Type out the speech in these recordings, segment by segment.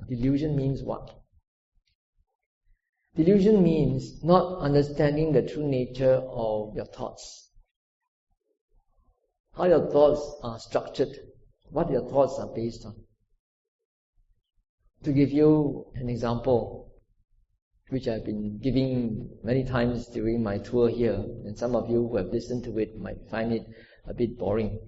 Delusion means what? Delusion means not understanding the true nature of your thoughts. How your thoughts are structured, what your thoughts are based on. To give you an example, which I've been giving many times during my tour here, and some of you who have listened to it might find it a bit boring.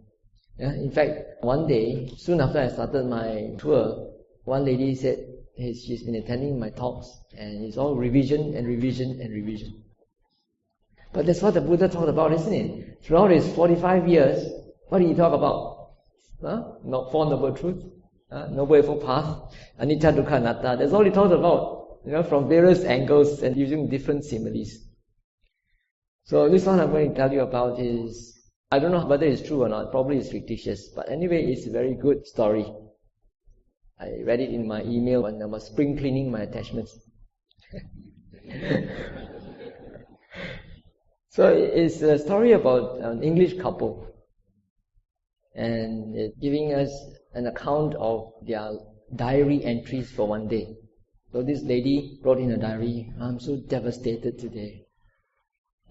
Yeah? In fact, one day, soon after I started my tour, one lady said she's been attending my talks, and it's all revision and revision and revision. But that's what the Buddha talked about, isn't it? Throughout his 45 years, what did he talk about? Not Four Noble Truths, Noble Eightfold Path, Anicca, Dukkha, Anatta. That's all he talked about, from various angles and using different similes. So this one I'm going to tell you about is, I don't know whether it's true or not, probably it's fictitious, but anyway, it's a very good story. I read it in my email when I was spring cleaning my attachments. So it's a story about an English couple, and it's giving us an account of their diary entries for one day. So this lady wrote in her diary, "I'm so devastated today.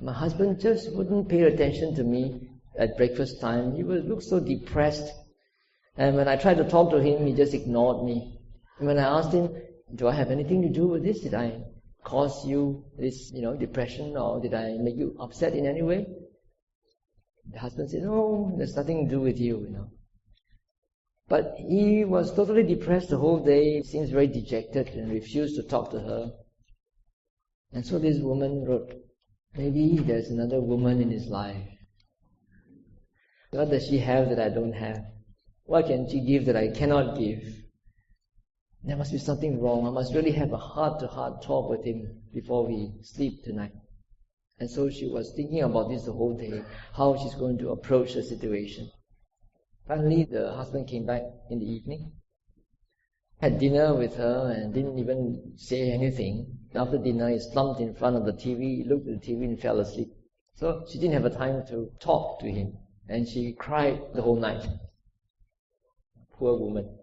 My husband just wouldn't pay attention to me at breakfast time. He would look so depressed. And when I tried to talk to him, he just ignored me. And when I asked him, do I have anything to do with this? Did I cause you this, depression, or did I make you upset in any way?" The husband said, "No, there's nothing to do with you, But he was totally depressed the whole day, seems very dejected and refused to talk to her. And so this woman wrote, maybe there's another woman in his life. What does she have that I don't have? What can she give that I cannot give? There must be something wrong. I must really have a heart-to-heart talk with him before we sleep tonight." And so she was thinking about this the whole day, how she's going to approach the situation. Finally, the husband came back in the evening, had dinner with her and didn't even say anything. After dinner, he slumped in front of the TV, looked at the TV and fell asleep. So she didn't have a time to talk to him, and she cried the whole night. Poor woman.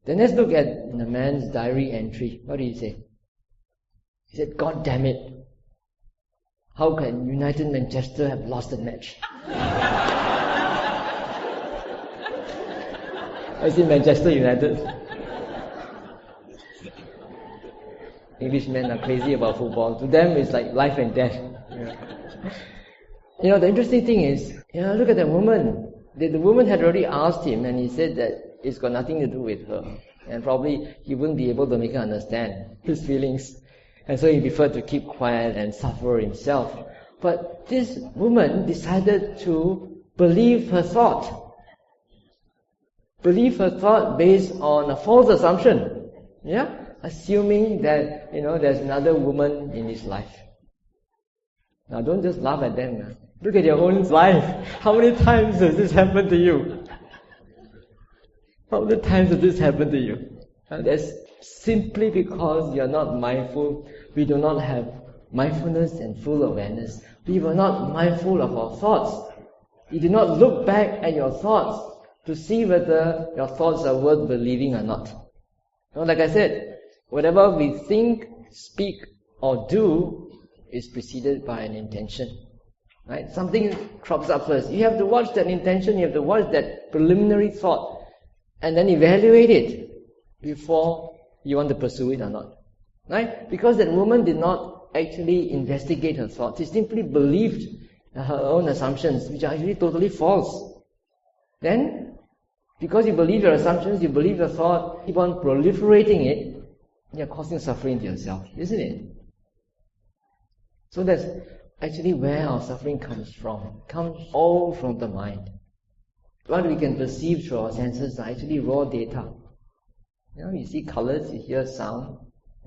Then let's look at the man's diary entry. What did he say? He said, "God damn it. How can United Manchester have lost the match?" I see Manchester United. Englishmen are crazy about football. To them, it's like life and death. The interesting thing is, look at the woman. The woman had already asked him, and he said that it's got nothing to do with her. And probably he wouldn't be able to make her understand his feelings. And so he preferred to keep quiet and suffer himself. But this woman decided to believe her thought. Believe her thought based on a false assumption. Assuming that, there's another woman in his life. Now don't just laugh at them. Look at your own life. How many times has this happened to you? How many times has this happened to you? And that's simply because you're not mindful. We do not have mindfulness and full awareness. We were not mindful of our thoughts. You do not look back at your thoughts to see whether your thoughts are worth believing or not. Like I said, whatever we think, speak, or do is preceded by an intention. Right? Something crops up first. You have to watch that intention, you have to watch that preliminary thought, and then evaluate it before you want to pursue it or not. Right? Because that woman did not actually investigate her thoughts. She simply believed her own assumptions, which are actually totally false. Then, because you believe your assumptions, you believe your thought, keep on proliferating it, you're causing suffering to yourself, isn't it? So that's actually where our suffering comes from. It comes all from the mind. What we can perceive through our senses are actually raw data. You see colors, you hear sound,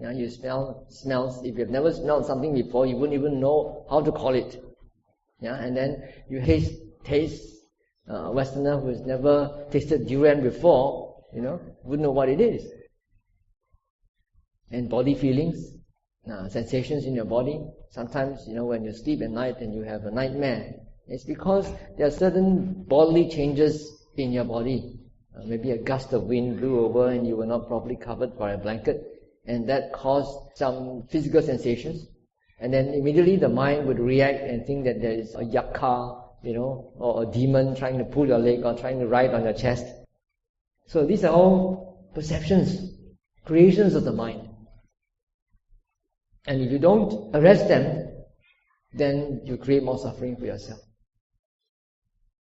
you smell smells. If you've never smelled something before, you wouldn't even know how to call it. And then you taste. A Westerner who has never tasted durian before, wouldn't know what it is. And body feelings, sensations in your body. Sometimes, when you sleep at night and you have a nightmare, it's because there are certain bodily changes in your body. Maybe a gust of wind blew over and you were not properly covered by a blanket, and that caused some physical sensations. And then immediately the mind would react and think that there is a yakka, or a demon trying to pull your leg or trying to ride on your chest. So these are all perceptions, creations of the mind. And if you don't arrest them, then you create more suffering for yourself.